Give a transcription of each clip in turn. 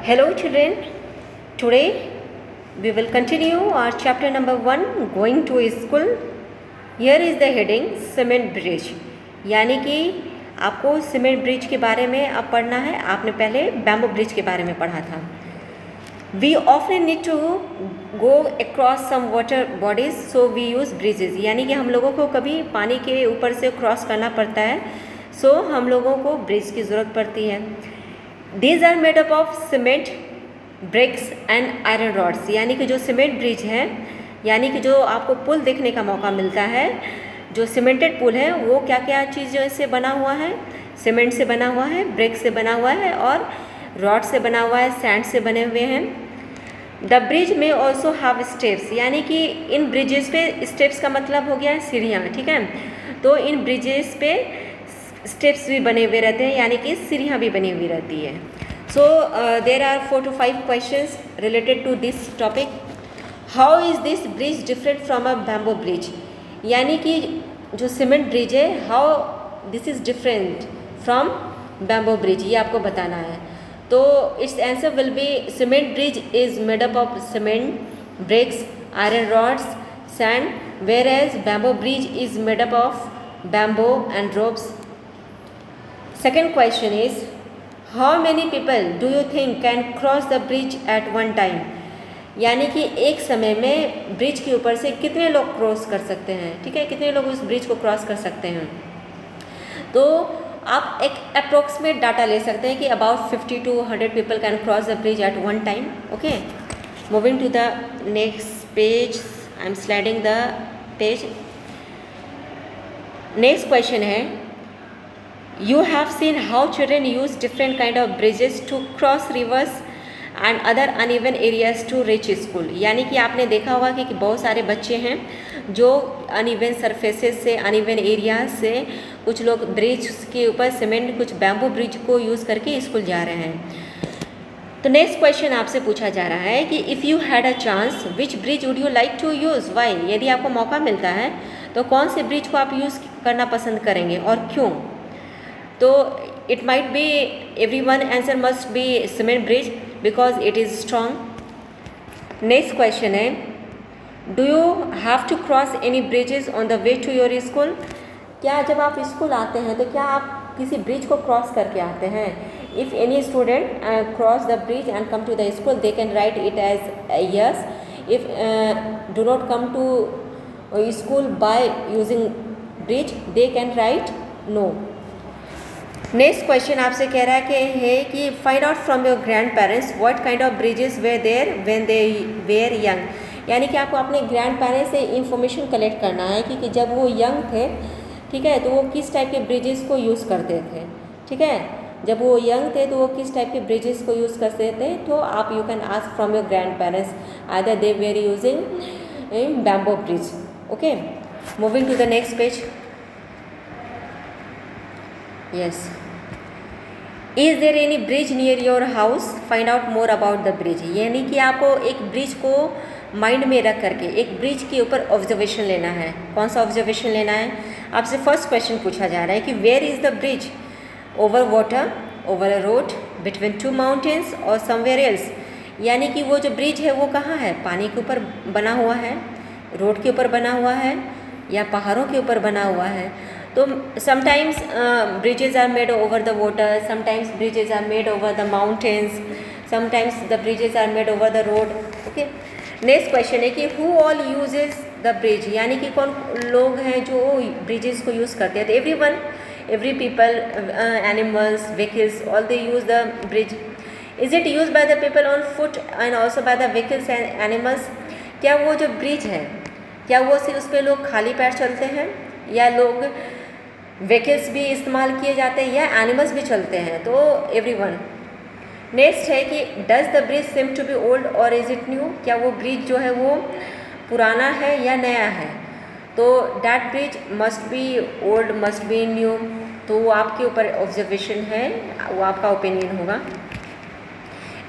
Hello children, today we will continue our chapter number 1 going to school. Here is the heading cement bridge, यानी कि आपको cement bridge के बारे में अब पढ़ना है. आपने पहले बैम्बू ब्रिज के बारे में पढ़ा था. We often need to go across some water bodies, so we use bridges. यानी कि हम लोगों को कभी पानी के ऊपर से क्रॉस करना पड़ता है, so हम लोगों को ब्रिज की ज़रूरत पड़ती है. These are made up of cement, bricks and iron rods. यानी कि जो सीमेंट ब्रिज है, यानी कि जो आपको पुल देखने का मौका मिलता है, जो सीमेंटेड पुल है, वो क्या क्या चीज़ों से बना हुआ है? सीमेंट से बना हुआ है, ब्रिक से बना हुआ है और रॉड से बना हुआ है, सैंड से बने हुए हैं. द ब्रिज में ऑल्सो हैव स्टेप्स, यानी कि इन ब्रिजेस पे स्टेप्स का मतलब हो गया सीढ़ियाँ. ठीक है, तो इन ब्रिजेस पे स्टेप्स भी बने हुए रहते हैं, यानी कि सीढ़ियाँ भी बनी हुई रहती है. So there are 4 to 5 questions related to this topic. How is this bridge different from a bamboo bridge, यानी कि जो सीमेंट ब्रिज है, how this is different from bamboo bridge, ये आपको बताना है. तो its answer will be cement bridge is made up of cement, bricks, iron rods, sand, where as bamboo bridge is made up of bamboo and ropes. Second question is, how many people do you think can cross the bridge at one time? यानी कि एक समय में bridge के ऊपर से कितने लोग क्रॉस कर सकते हैं. ठीक है, कितने लोग उस ब्रिज को क्रॉस कर सकते हैं. तो आप एक अप्रोक्सीमेट डाटा ले सकते हैं कि about 50 to 100 people can cross the bridge at one time. Okay, moving to the next page. I am sliding the page. Next question है, you have seen how children use different kind of bridges to cross rivers and other uneven areas to reach school. यानी कि आपने देखा होगा कि बहुत सारे बच्चे हैं जो अनइवन सरफेसेस से, अनइवन एरिया से, कुछ लोग ब्रिज के ऊपर सीमेंट, कुछ बैम्बू ब्रिज को यूज़ करके स्कूल जा रहे हैं. तो नेक्स्ट क्वेश्चन आपसे पूछा जा रहा है कि if you had a chance which bridge would you like to use, why. यदि आपको मौका मिलता है तो कौन से ब्रिज को आप यूज़ करना पसंद करेंगे और क्यों. तो it might be every one answer must be cement bridge because it is strong. Next question है, do you have to cross any bridges on the way to your school. क्या जब आप स्कूल आते हैं तो क्या आप किसी ब्रिज को क्रॉस करके आते हैं. If any student cross the bridge and come to the school, they can write it as yes. If do not come to school by using bridge, they can write no. Next question आपसे कह रहा है कि find out from your grandparents what kind of bridges were there when they were young. यानी कि आपको अपने grandparents से इंफॉर्मेशन कलेक्ट करना है कि जब वो यंग थे, ठीक है, तो वो किस टाइप के ब्रिजेस को यूज़ करते थे. ठीक है, जब वो यंग थे तो वो किस टाइप के ब्रिजेस को यूज़ करते थे. तो आप you can ask from your grandparents either they were using bamboo bridge. Okay, moving to the next page. Yes. Is there any bridge near your house? Find out more about the bridge. यानी कि आपको एक bridge को mind में रख करके एक bridge के ऊपर ऑब्जर्वेशन लेना है. कौन सा ऑब्जर्वेशन लेना है? आपसे फर्स्ट क्वेश्चन पूछा जा रहा है कि where is the bridge, over water, over a road, between two mountains और समवेयर एल्स. यानी कि वो जो ब्रिज है वो कहाँ है, पानी के ऊपर बना हुआ है, रोड के ऊपर बना हुआ है या पहाड़ों के ऊपर बना हुआ है. तो sometimes bridges are made over the water, sometimes bridges are made over the mountains, sometimes the bridges are made over the road. Okay, next question है कि who all uses the bridge. यानी कि कौन लोग हैं जो ब्रिजेस को use करते हैं. तो every one, every people, animals, vehicles, all they use the bridge. Is it use by the people on foot and also by the vehicles and animals. क्या वो जो ब्रिज है, क्या वो सिर्फ उस पर लोग खाली पैर चलते हैं या लोग व्हीकल्स भी इस्तेमाल किए जाते हैं या एनिमल्स भी चलते हैं. तो एवरीवन. नेक्स्ट है कि does the bridge seem to be old और इज़ इट न्यू. क्या वो ब्रिज जो है वो पुराना है या नया है. तो that bridge must be old, must be new. तो वो आपके ऊपर ऑब्जर्वेशन है, वो आपका ओपिनियन होगा.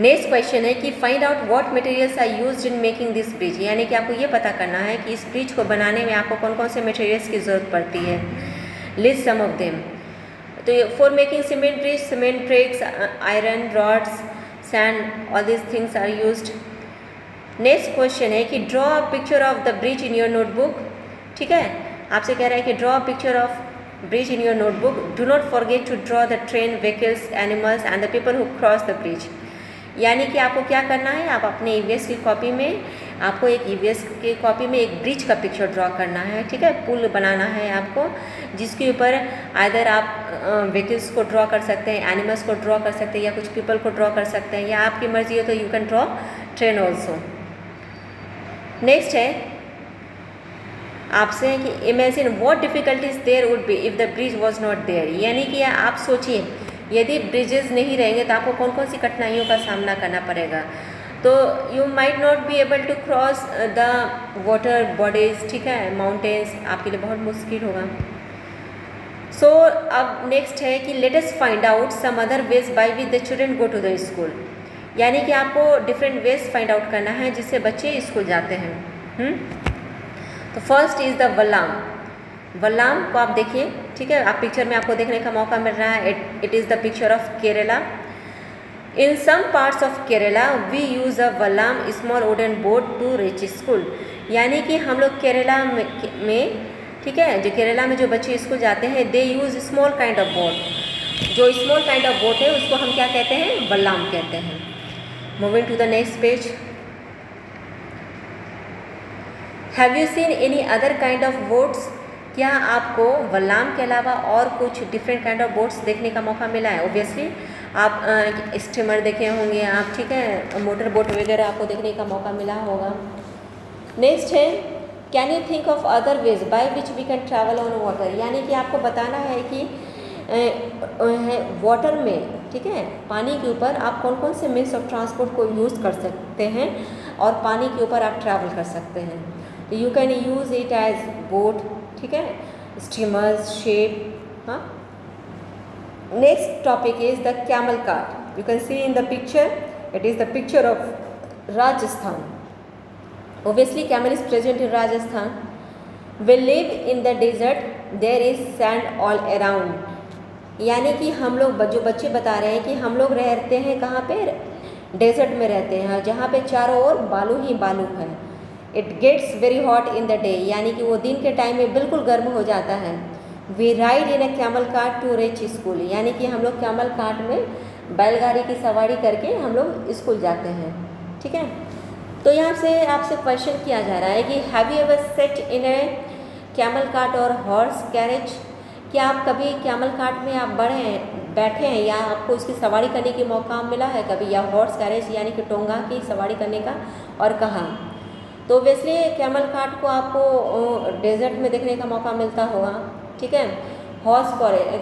नेक्स्ट क्वेश्चन है कि find out what materials are used in making this bridge. यानी कि आपको ये पता करना है कि इस ब्रिज को बनाने में आपको कौन कौन से मटेरियल्स की ज़रूरत पड़ती है. List some of them. तो for making cement bridge, cement bricks, iron rods, sand, all these things are used. Next question है कि draw a picture of the bridge in your notebook. ठीक है, आपसे कह रहा है कि draw a picture of bridge in your notebook. Do not forget to draw the train, vehicles, animals and the people who cross the bridge. यानी कि आपको क्या करना है, आप अपने ईवीएस की कॉपी में, आपको एक ईवीएस की कॉपी में एक ब्रिज का पिक्चर ड्रॉ करना है. ठीक है, पुल बनाना है आपको, जिसके ऊपर आइदर आप व्हीकल्स को ड्रॉ कर सकते हैं, एनिमल्स को ड्रॉ कर सकते हैं, या कुछ पीपल को ड्रॉ कर सकते हैं, या आपकी मर्जी हो तो you can draw train also. Next है आपसे कि imagine what difficulties there would be if the bridge was not there. यानी कि आप सोचिए यदि ब्रिजेस नहीं रहेंगे तो आपको कौन कौन सी कठिनाइयों का सामना करना पड़ेगा. तो you might not be able to cross the water bodies. ठीक है, माउंटेन्स आपके लिए बहुत मुश्किल होगा. सो अब नेक्स्ट है कि let us find out some other ways by which the children go to the school. यानी कि आपको डिफरेंट वेज फाइंड आउट करना है जिससे बच्चे स्कूल जाते हैं. तो फर्स्ट इज़ द वल्लाम. वल्लाम को आप देखिए. ठीक है, आप पिक्चर में आपको देखने का मौका मिल रहा है. It is the picture of Kerala. In some parts of Kerala we use a vallam small wooden boat to reach school. यानी कि हम लोग केरला में ठीक है, जो केरला में जो बच्चे स्कूल जाते हैं they use small kind of boat. जो स्मॉल काइंड ऑफ बोट है उसको हम क्या कहते हैं, वल्लाम कहते हैं. Moving to the next page. Have you seen any other kind of boats. क्या आपको वल्लाम के अलावा और कुछ डिफरेंट काइंड ऑफ बोट्स देखने का मौका मिला है. ओबियसली आप स्टीमर देखे होंगे आप. ठीक है, मोटर बोट वगैरह आपको देखने का मौका मिला होगा. नेक्स्ट है can you think of other ways by which we can travel on water. यानी कि आपको बताना है कि वाटर में, ठीक है, पानी के ऊपर आप कौन कौन से मीन्स ऑफ ट्रांसपोर्ट को यूज़ कर सकते हैं और पानी के ऊपर आप ट्रैवल कर सकते हैं. तो you can use it as boat. ठीक है, स्टीमर्स, शेप. हाँ, next topic is the camel cart. You can see in the picture, it is the picture of Rajasthan. Obviously camel is present in Rajasthan. We live in the desert, there is sand all around. यानी कि हम लोग जो बच्चे बता रहे हैं कि हम लोग रहते हैं कहाँ पे, डेजर्ट में रहते हैं जहाँ पे चारों ओर बालू ही बालू है. It gets very hot in the day. यानी कि वो दिन के टाइम में बिल्कुल गर्म हो जाता है. We ride in a camel cart to reach school. यानी कि हम लोग कैमल कार्ट में बैलगाड़ी की सवारी करके हम लोग स्कूल जाते हैं. ठीक है, तो यहाँ से आपसे क्वेश्चन किया जा रहा है कि have you ever set in A camel cart और हॉर्स कैरेज. क्या आप कभी कैमल कार्ट में आप बैठे हैं या आपको उसकी सवारी करने की मौका मिला है कभी, या हॉर्स कैरेज यानी कि टोंगा की सवारी करने का, और कहाँ. तो वैसे कैमल कार्ट को आपको डेजर्ट में देखने का मौका मिलता होगा. ठीक है, हॉर्स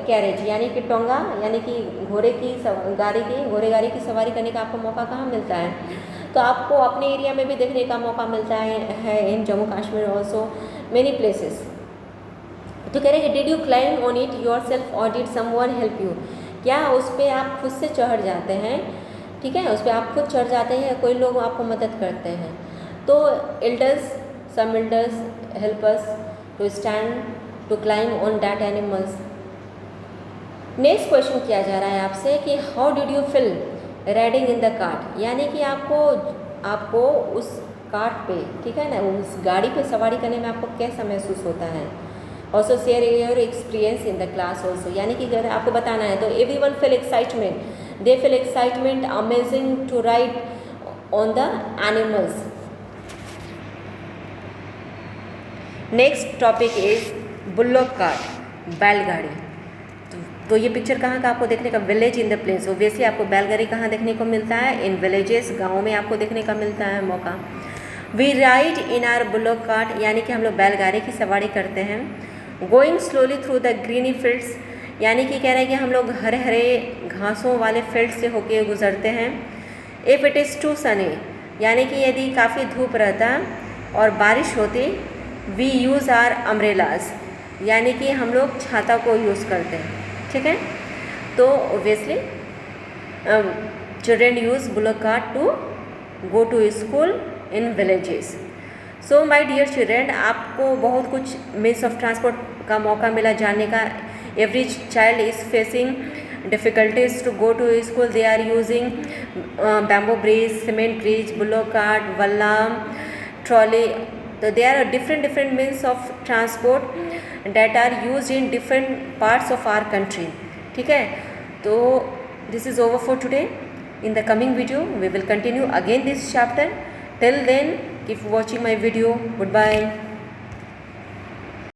कैरेज यानी कि टोंगा यानी कि घोड़े गाड़ी की सवारी करने का आपको मौका कहाँ मिलता है. तो आपको अपने एरिया में भी देखने का मौका मिलता है in Jammu Kashmir also many places. तो कह रहे हैं did you climb on it your self और डिड समवन हेल्प यू. क्या उस पर आप खुद से चढ़ जाते हैं. ठीक है, उस पर आप खुद चढ़ जाते हैं या कोई लोग आपको मदद करते हैं. तो some elders help us to stand to climb on that animals. Next question किया जा रहा है आपसे कि how did you feel riding in the cart. यानी कि आपको उस कार्ट पे, ठीक है ना, उस गाड़ी पे सवारी करने में आपको कैसा महसूस होता है. Also share your experience in the class also. यानी कि अगर आपको बताना है तो everyone feel excitement, they feel excitement amazing to ride on the animals. Next topic is bullock cart, बैलगाड़ी. तो ये पिक्चर कहाँ का आपको देखने का, village in the plains. Obviously आपको बैलगाड़ी कहाँ देखने को मिलता है, इन विलेजेस, गाँव में आपको देखने का मिलता है मौका. We ride in our bullock cart. यानी कि हम लोग बैलगाड़ी की सवारी करते हैं. Going slowly through the greeny fields. यानी कि कह रहे हैं कि हम लोग हरे हरे घासों वाले फील्ड से होके गुजरते हैं. If it is too sunny. यानी कि यदि काफ़ी धूप रहता और बारिश होती, वी यूज़ आर अम्ब्रेलाज. यानी कि हम लोग छाता को यूज़ करते हैं. ठीक है, तो obviously children use bullock cart to go to school in villages. So my dear children, आपको बहुत कुछ मीन्स ऑफ ट्रांसपोर्ट का मौका मिला जानने का. Every child is facing difficulties to go to school, they are using bamboo bridge, cement bridge, bullock cart, valla, trolley. So there are different means of transport that are used in different parts of our country. ठीक है, तो this is over for today. In the coming video we will continue again this chapter. Till then keep watching my video. Goodbye.